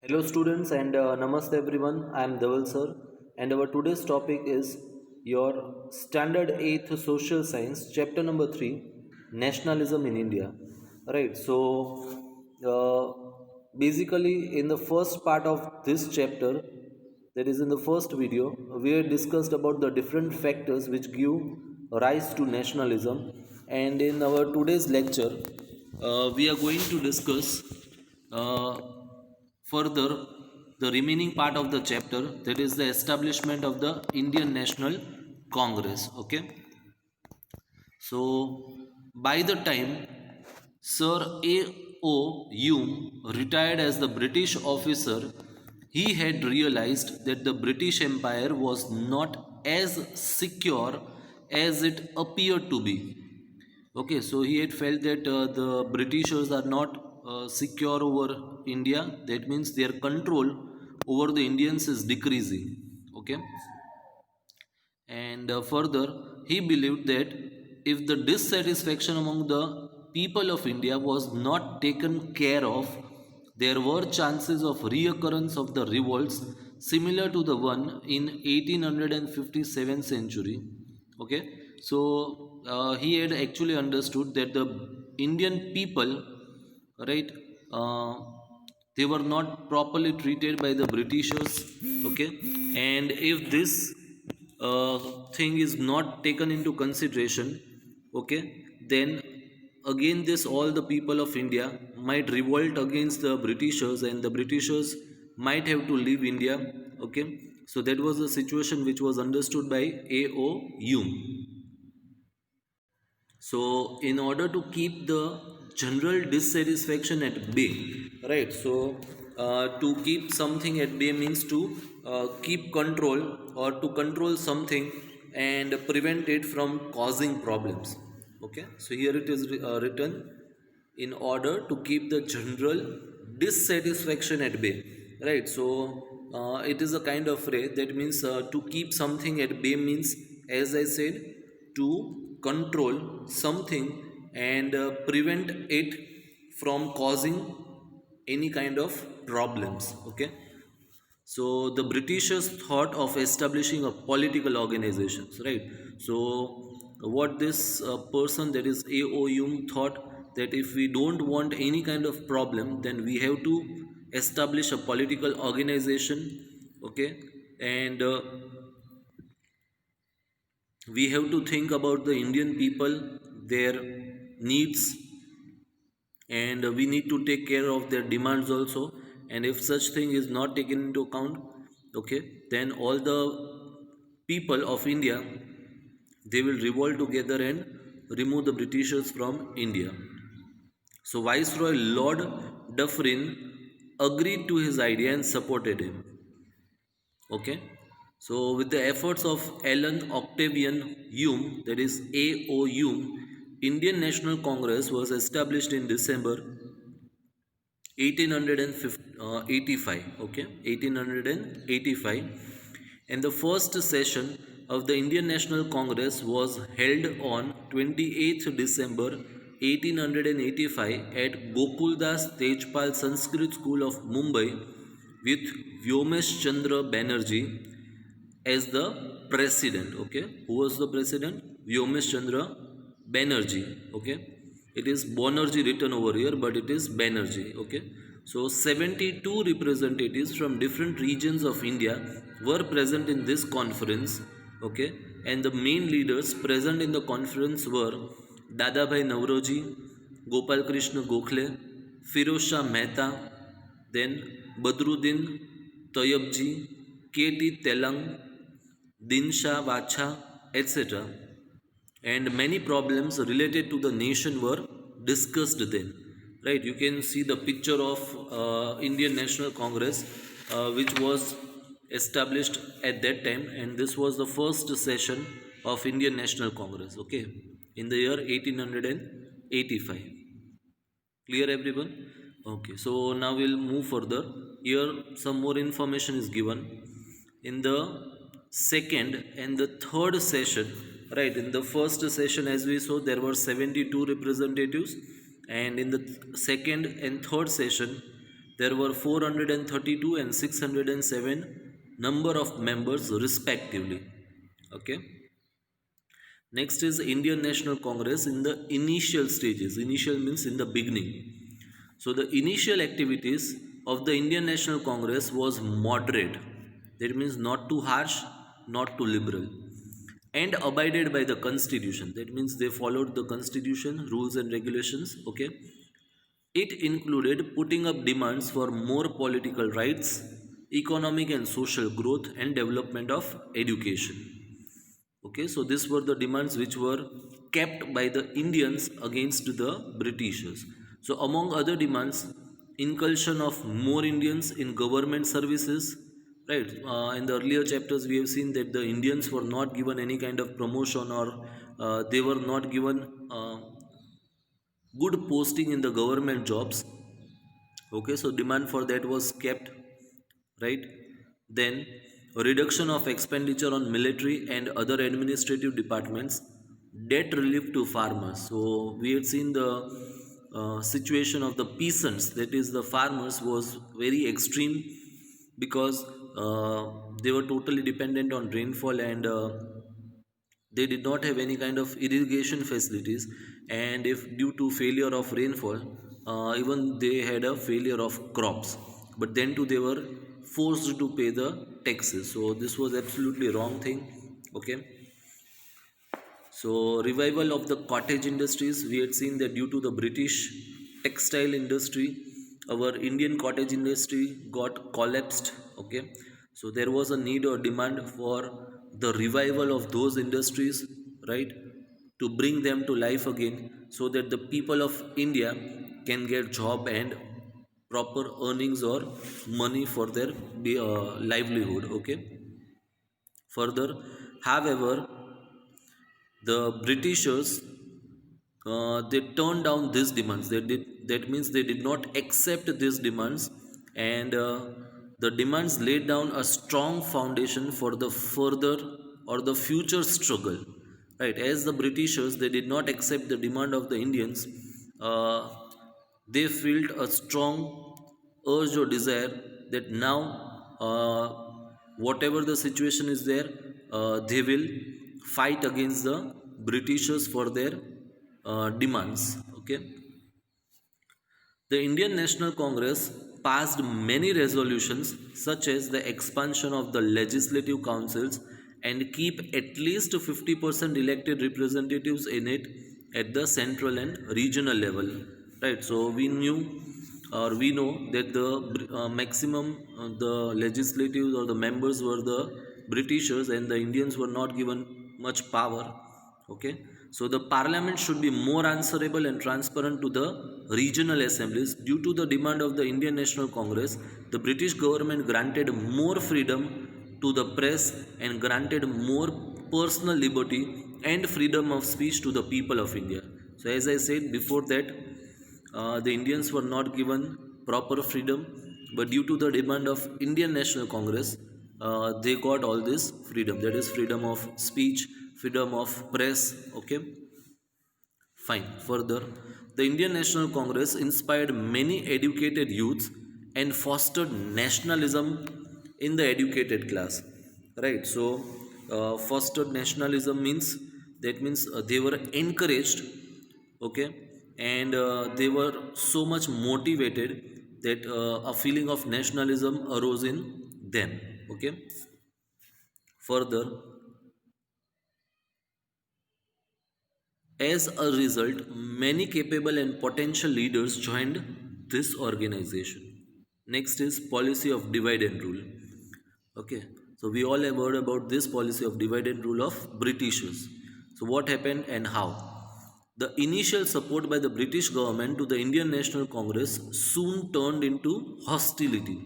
Hello students and namaste everyone. I am Dhaval sir and our today's topic is your standard 8th social science chapter number 3, nationalism in India. Right. Basically in the first part of this chapter, that is in the first video, we had discussed about the different factors which give rise to nationalism, and in our today's lecture we are going to discuss uh, further the remaining part of the chapter, that is the establishment of the Indian National Congress. Okay, so by the time Sir A.O. Hume retired as the British officer, he had realized that the British Empire was not as secure as it appeared to be. Okay, so he had felt that the Britishers are not secure over India. That means their control over the Indians is decreasing. Okay, and further, he believed that if the dissatisfaction among the people of India was not taken care of, there were chances of reoccurrence of the revolts similar to the one in 1857 century. Okay, so he had actually understood that the Indian people, right, uh, they were not properly treated by the Britishers. Okay, and if this thing is not taken into consideration, okay, then again this all the people of India might revolt against the Britishers, and the Britishers might have to leave India. Okay, so that was the situation which was understood by A.O. Hume. So, in order to keep the general dissatisfaction at bay, right? So, to keep something at bay means to keep control or to control something and prevent it from causing problems. Okay, so here it is written, in order to keep the general dissatisfaction at bay, right? So it is a kind of phrase that means to keep something at bay means, as I said, to control something and prevent it from causing any kind of problems. Okay, so the Britishers thought of establishing a political organizations, right? So what this person, that is A.O. Hume, thought that if we don't want any kind of problem, then we have to establish a political organization. Okay, and we have to think about the Indian people, their needs, and we need to take care of their demands also. And if such thing is not taken into account, okay, then all the people of India, they will revolt together and remove the Britishers from India. So Viceroy Lord Dufferin agreed to his idea and supported him. Okay, so with the efforts of Alan Octavian Hume, that is A.O. Hume, Indian National Congress was established in December 1885. Okay, 1885, and the first session of the Indian National Congress was held on 28th December 1885 at Gokuldas Tejpal Sanskrit School of Mumbai, with Vyomesh Chandra Banerjee as the president. Okay, who was the president? Vyomesh Chandra Banerjee. Okay, it is Banerjee written over here, but it is Banerjee. Okay, so 72 representatives from different regions of India were present in this conference. Okay, and the main leaders present in the conference were Dadabhai Nauroji, Gopal Krishna Gokhale, Firoz Shah Mehta, then Badruddin Tayyabji, K.T. Telang, Dinsha Vacha, etc. And many problems related to the nation were discussed then. Right, you can see the picture of Indian National Congress, which was established at that time, and this was the first session of Indian National Congress. Okay, in the year 1885. Clear, everyone? Okay, so now we'll move further. Here some more information is given. In the second and the third session, right, in the first session, as we saw, there were 72 representatives, and in the second and third session, There were 432 and 607 number of members respectively. Okay. Next is Indian National Congress in the initial stages. Initial means in the beginning. So the initial activities of the Indian National Congress was moderate. That means not too harsh, not too liberal. And abided by the constitution. That means they followed the constitution, rules and regulations. Okay. It included putting up demands for more political rights, economic and social growth, and development of education. Okay, so these were the demands which were kept by the Indians against the Britishers. So, among other demands, inculcation of more Indians in government services. Right, in the earlier chapters, we have seen that the Indians were not given any kind of promotion, or they were not given good posting in the government jobs. Okay, so demand for that was kept, right? Then a reduction of expenditure on military and other administrative departments, debt relief to farmers. So we had seen the situation of the peasants, that is the farmers, was very extreme because they were totally dependent on rainfall, and they did not have any kind of irrigation facilities, and if due to failure of rainfall, even they had a failure of crops, but then too they were forced to pay the taxes. So this was absolutely wrong thing. Okay. So revival of the cottage industries, we had seen that due to the British textile industry, our Indian cottage industry got collapsed. Okay. So there was a need or demand for the revival of those industries, right, to bring them to life again, so that the people of India can get job and proper earnings or money for their livelihood. Okay. Further, however, the Britishers, they turned down these demands. That means they did not accept these demands, and the demands laid down a strong foundation for the further or the future struggle. Right, as the Britishers, they did not accept the demand of the Indians. Uh, they felt a strong urge or desire that now, whatever the situation is there, they will fight against the Britishers for their demands. Okay. The Indian National Congress passed many resolutions, such as the expansion of the legislative councils and keep at least 50% elected representatives in it at the central and regional level. Right, so we knew, or we know, that the maximum the legislatives or the members were the Britishers, and the Indians were not given much power. Okay. So the parliament should be more answerable and transparent to the regional assemblies. Due to the demand of the Indian National Congress, the British government granted more freedom to the press and granted more personal liberty and freedom of speech to the people of India. So as I said before that, the Indians were not given proper freedom, but due to the demand of Indian National Congress, they got all this freedom. That is freedom of speech, freedom of press. Okay, fine. Further, the Indian National Congress inspired many educated youths and fostered nationalism in the educated class. Right. So, fostered nationalism means, that means they were encouraged. Okay. And they were so much motivated that a feeling of nationalism arose in them. Okay. Further, as a result, many capable and potential leaders joined this organization. Next is policy of divide and rule. Okay, so we all have heard about this policy of divide and rule of Britishers. So what happened and how? The initial support by the British government to the Indian National Congress soon turned into hostility.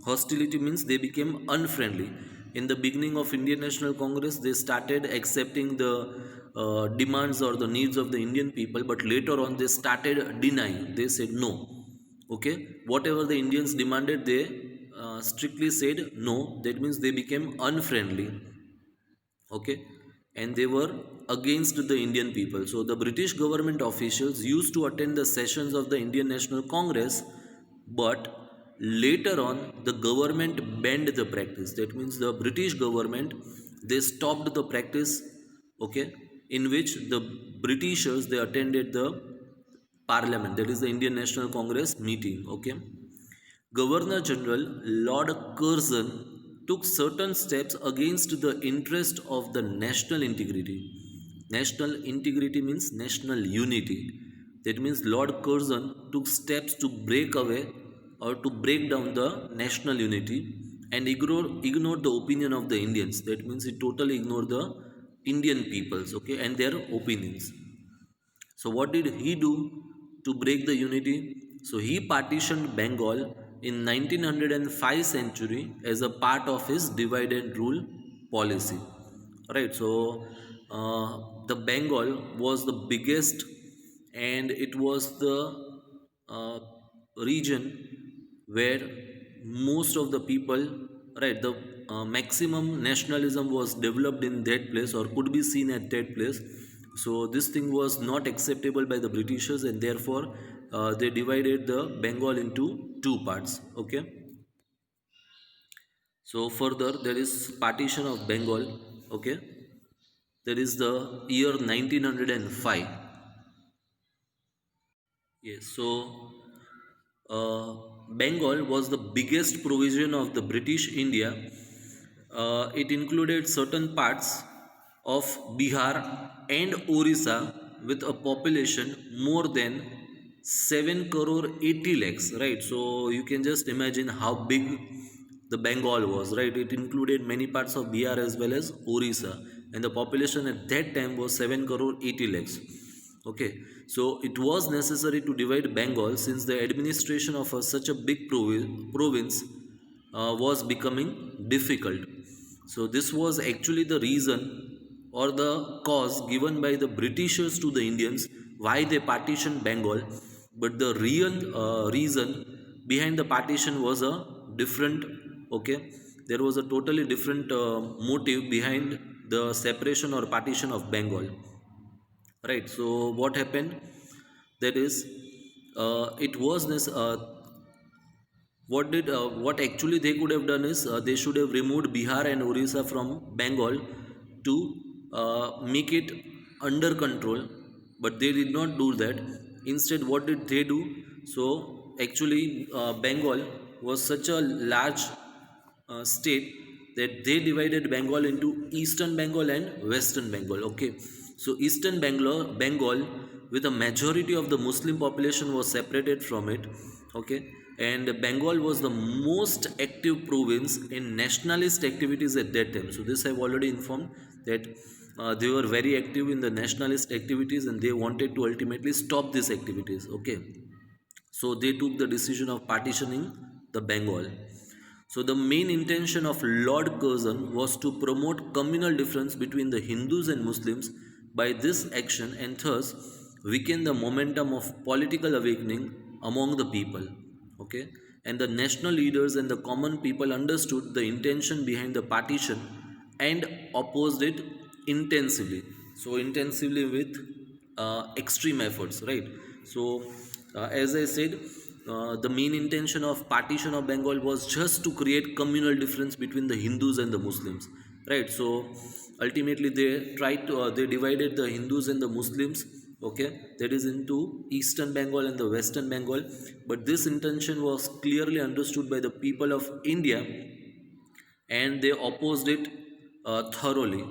Hostility means they became unfriendly. In the beginning of Indian National Congress, they started accepting the demands or the needs of the Indian people, but later on they started denying. They said no. Okay, whatever the Indians demanded, they strictly said no. That means they became unfriendly. Okay, and they were against the Indian people. So the British government officials used to attend the sessions of the Indian National Congress, but Later on, the government banned the practice. That means the British government, they stopped the practice, okay, in which the Britishers, they attended the parliament, that is the Indian National Congress meeting, okay. Governor General Lord Curzon took certain steps against the interest of the national integrity. National integrity means national unity. That means Lord Curzon took steps to break away or to break down the national unity and ignore the opinion of the Indians. That means he totally ignored the Indian peoples, okay, and their opinions. So what did he do to break the unity? So he partitioned Bengal in 1905 century as a part of his divide and rule policy. Right. So the Bengal was the biggest, and it was the uh, region where most of the people, right, the maximum nationalism was developed in that place or could be seen at that place. So this thing was not acceptable by the Britishers, and therefore they divided the Bengal into two parts, okay. So further there is partition of Bengal, okay. That is the year 1905. Yes, so Bengal was the biggest provision of the British India. It included certain parts of Bihar and Orissa with a population more than 7 crore 80 lakhs, right? So you can just imagine how big the Bengal was, right? It included many parts of Bihar as well as Orissa, and the population at that time was 7 crore 80 lakhs. Okay, so it was necessary to divide Bengal since the administration of such a big province was becoming difficult. So this was actually the reason or the cause given by the Britishers to the Indians why they partitioned Bengal. But the real reason behind the partition was a different, okay. There was a totally different motive behind the separation or partition of Bengal. Right. So what happened? That is, it was this. What actually they could have done is they should have removed Bihar and Orissa from Bengal to make it under control, but they did not do that. Instead, what did they do? So actually, Bengal was such a large state that they divided Bengal into Eastern Bengal and Western Bengal. Okay, so Eastern Bengal with a majority of the Muslim population was separated from it. Okay, and Bengal was the most active province in nationalist activities at that time. So this I've already informed that they were very active in the nationalist activities and they wanted to ultimately stop these activities. Okay, so they took the decision of partitioning the Bengal. So the main intention of Lord Curzon was to promote communal difference between the Hindus and Muslims by this action, and thus weaken the momentum of political awakening among the people. Okay, and the national leaders and the common people understood the intention behind the partition and opposed it intensively. So intensively with extreme efforts, right? So as I said, the main intention of partition of Bengal was just to create communal difference between the Hindus and the Muslims, right? So ultimately they tried to they divided the Hindus and the Muslims, okay, that is into Eastern Bengal and the Western Bengal. But this intention was clearly understood by the people of India, and they opposed it thoroughly.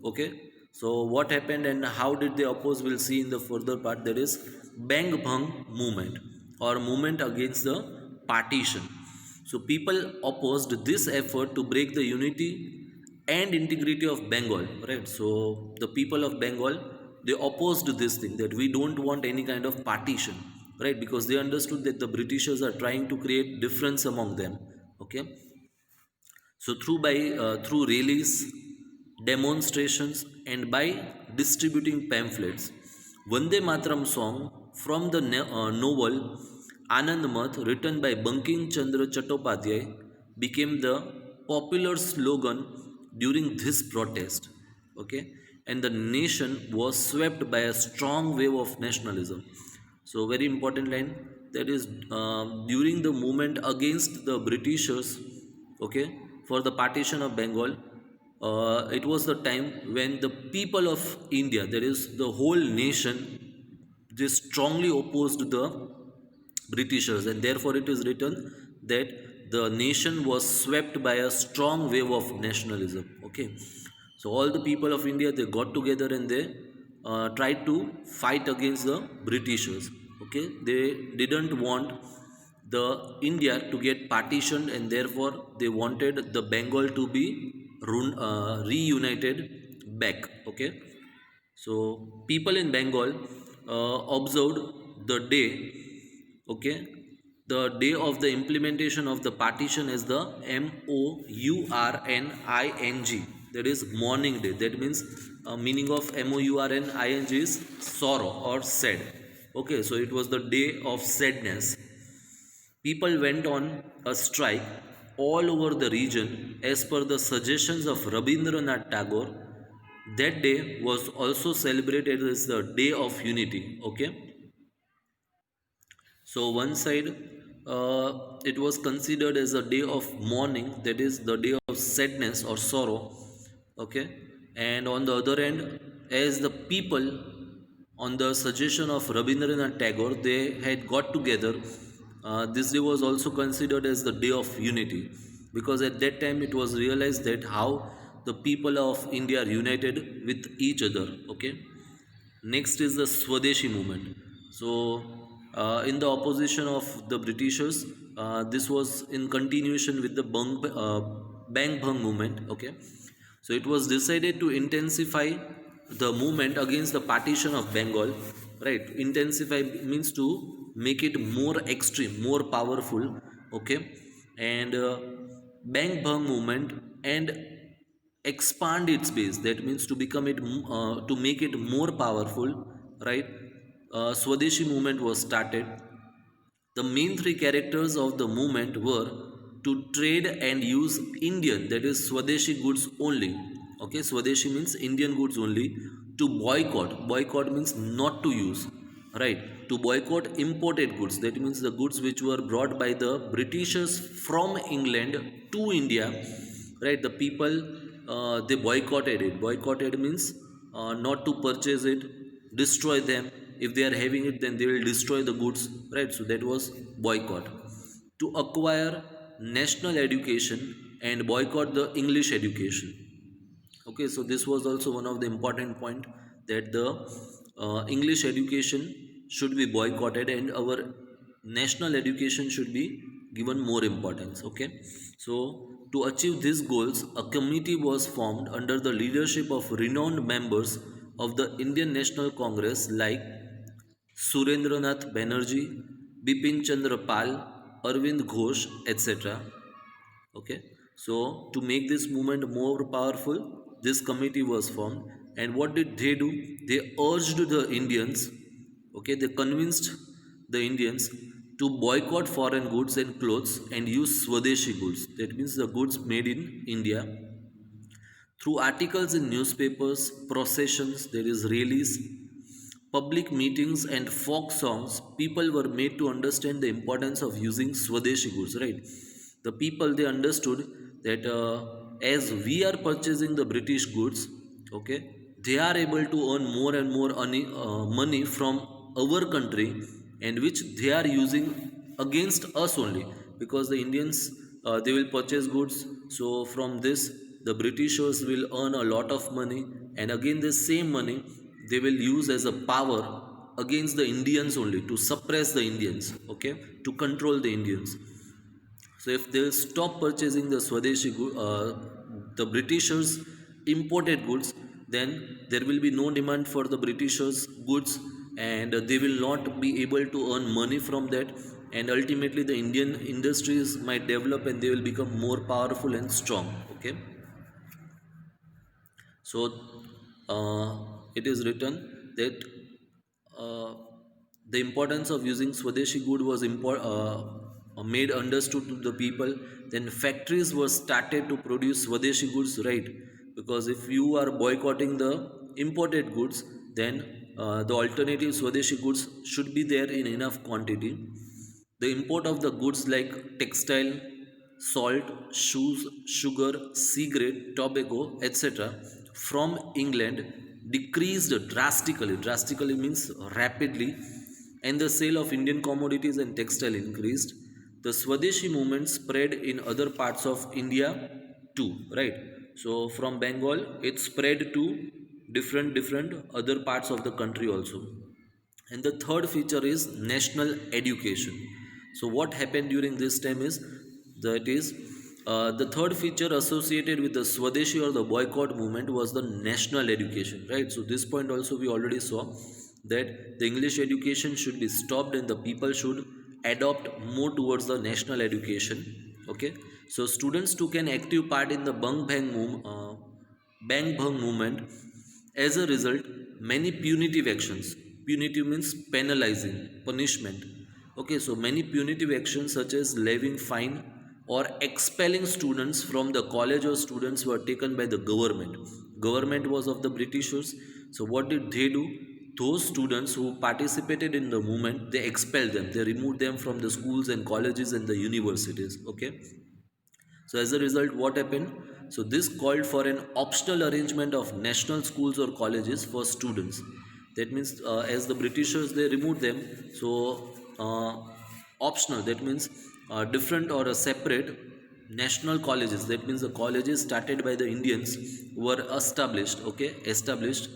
Okay, so what happened and how did they oppose, we'll see in the further part. That is Bang Bhang movement or movement against the partition. So people opposed this effort to break the unity and integrity of Bengal, right? So the people of Bengal, they opposed this thing that we don't want any kind of partition, right? Because they understood that the Britishers are trying to create difference among them. Okay, so through rallies, demonstrations, and by distributing pamphlets, Vande Mataram song from the novel Anand Math, written by Bankim Chandra Chattopadhyay, became the popular slogan during this protest. Okay, and the nation was swept by a strong wave of nationalism. So very important line. that is during the movement against the Britishers, okay, for the partition of Bengal. It was the time when the people of India, that is the whole nation, they strongly opposed the Britishers, and therefore it is written that the nation was swept by a strong wave of nationalism. Okay, so all the people of India, they got together and they tried to fight against the Britishers. Okay, they didn't want the India to get partitioned, and therefore they wanted the Bengal to be reunited back. Okay, so people in Bengal observed the day, okay, the day of the implementation of the partition is the Mourning. That is morning day. That means meaning of Mourning is sorrow or sad. Okay, so it was the day of sadness. People went on a strike all over the region as per the suggestions of Rabindranath Tagore. That day was also celebrated as the Day of Unity. Okay, so one side it was considered as a day of mourning, that is the day of sadness or sorrow. Okay, and on the other end, as the people, on the suggestion of Rabindranath Tagore, they had got together. This day was also considered as the Day of Unity, because at that time it was realized that how the people of India are united with each other. Okay, next is the Swadeshi movement. So, in the opposition of the Britishers, this was in continuation with the Bang Bhang movement. Okay, so it was decided to intensify the movement against the partition of Bengal. Right, intensify means to make it more extreme, more powerful. Okay, and Bang Bhang movement and expand its base, that means to become it to make it more powerful, right? Swadeshi movement was started. The main three characters of the movement were to trade and use Indian, that is Swadeshi goods only. Okay, Swadeshi means Indian goods only. To boycott means not to use, right? To boycott imported goods, that means the goods which were brought by the Britishers from England to India, right? The people, they boycotted it. Boycotted means not to purchase it, destroy them. If they are having it, then they will destroy the goods, right? So that was boycott. To acquire national education and boycott the English education. Okay, so this was also one of the important point, that the English education should be boycotted and our national education should be given more importance. Okay, so to achieve these goals, a committee was formed under the leadership of renowned members of the Indian National Congress like Surendranath Banerjee, Bipin Chandra Pal, Arvind Ghosh, etc. Okay, so to make this movement more powerful, this committee was formed. And what did they do? They urged the Indians, okay, they convinced the Indians to boycott foreign goods and clothes and use Swadeshi goods, that means the goods made in India. Through articles in newspapers, processions, there is rallies, public meetings, and folk songs, people were made to understand the importance of using Swadeshi goods, right? The people, they understood that as we are purchasing the British goods, okay, they are able to earn more and more money from our country, and which they are using against us only, because the Indians, they will purchase goods. So from this, the Britishers will earn a lot of money, and again the same money they will use as a power against the Indians only, to suppress the Indians, okay, to control the Indians. So if they stop purchasing the Swadeshi the Britishers imported goods, then there will be no demand for the Britishers goods, and they will not be able to earn money from that, and ultimately the Indian industries might develop and they will become more powerful and strong. Okay, so it is written that uh, the importance of using Swadeshi good was made understood to the people. Then factories were started to produce Swadeshi goods, right? Because if you are boycotting the imported goods, then the alternative Swadeshi goods should be there in enough quantity. The import of the goods like textile, salt, shoes, sugar, cigarette, tobacco, etc. from England decreased drastically. Drastically means rapidly, and the sale of Indian commodities and textile increased. The Swadeshi movement spread in other parts of India too, right? So from Bengal, it spread to different other parts of the country also. And the third feature is national education. So what happened during this time is that is the third feature associated with the Swadeshi or the boycott movement was the national education, right? So this point also we already saw that the English education should be stopped and the people should adopt more towards the national education. Okay, so students took an active part in the Bang Bhang movement. As a result, many punitive actions, punitive means penalizing, punishment. Okay, so many punitive actions such as levying fine or expelling students from the college or students were taken by the government. Government was of the Britishers. So what did they do? Those students who participated in the movement, they expelled them. They removed them from the schools and colleges and the universities. Okay, so as a result, what happened? So this called for an optional arrangement of national schools or colleges for students. That means as the Britishers they removed them, so optional. That means different or a separate national colleges. That means the colleges started by the Indians were established. Okay, established,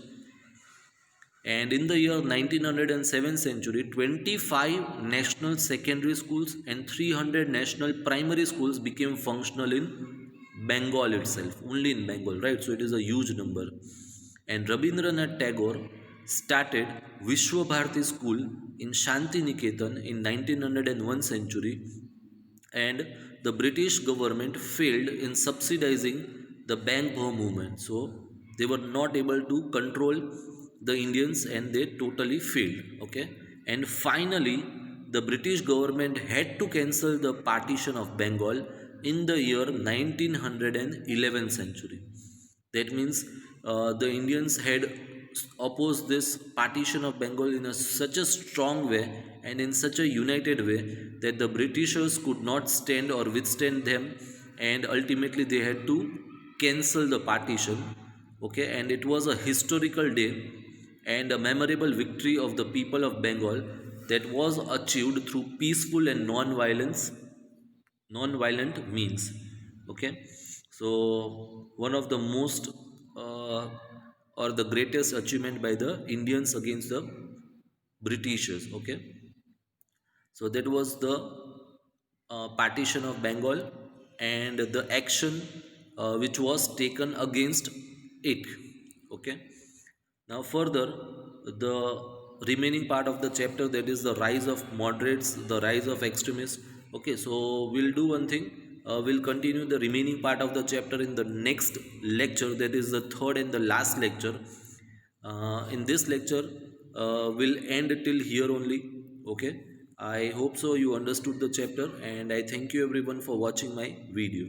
and in the year 1907 century, 25 national secondary schools and 300 national primary schools became functional in Bengal itself, only in Bengal, right? So it is a huge number. And Rabindranath Tagore started Vishwa Bharati School in Shanti Niketan in 1901 century, and the British government failed in subsidizing the Bang Bho movement. So they were not able to control the Indians and they totally failed. Okay, and finally, the British government had to cancel the partition of Bengal in the year 1911 century. That means the Indians had opposed this partition of Bengal in such a strong way and in such a united way that the Britishers could not stand or withstand them, and ultimately they had to cancel the partition. Okay, and it was a historical day and a memorable victory of the people of Bengal that was achieved through peaceful and non-violent means. Okay, so one of the most uh, or the greatest achievement by the Indians against the Britishers. Okay, so that was the partition of Bengal and the action which was taken against it. Okay, now further, the remaining part of the chapter, that is the rise of moderates, the rise of extremists. Okay, so we'll do one thing. We'll continue the remaining part of the chapter in the next lecture, that is the third and the last lecture. In this lecture, we'll end till here only. Okay, I hope so you understood the chapter, and I thank you everyone for watching my video.